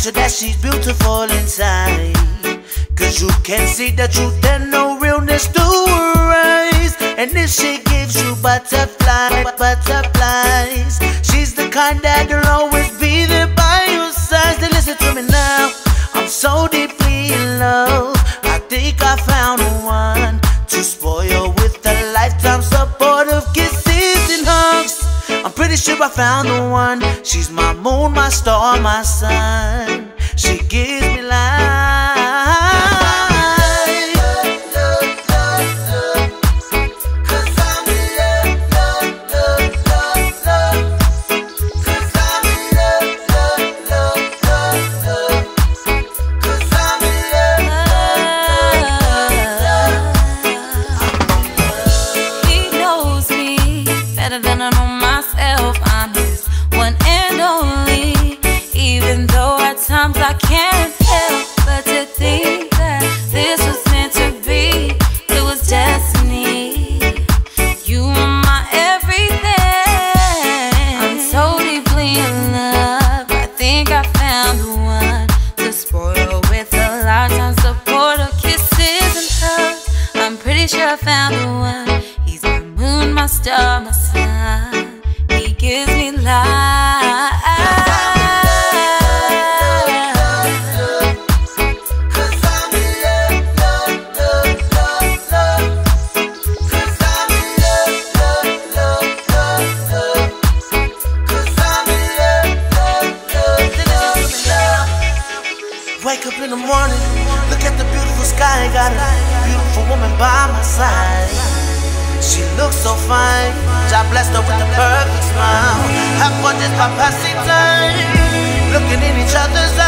sure that she's beautiful inside. Cause you can see the truth and no realness to her eyes. And if she gives you butterflies, she's the kind that'll always be there by your side. Then listen to me now, I'm so deeply in love. I think I found the one to spoil with a lifetime support of kisses and hugs. I'm pretty sure I found the one. She's my moon, my star, my sun. She gives me life. Than I know myself, I'm his one and only. Even though at times I can't help but to think that this was meant to be. It was destiny. You are my everything. I'm so deeply in love. I think I found the one to spoil with a lifetime support of kisses and hugs. I'm pretty sure I found the one. He's my moon, my star, my sun. He gives me life. Cause I'm in love. Cause I'm in love. Cause I'm in love. Wake up in the morning, look at the beautiful sky. Got a beautiful woman by my side. She looks so fine. God blessed her with a perfect smile. Have fun just by passing time, looking in each other's eyes.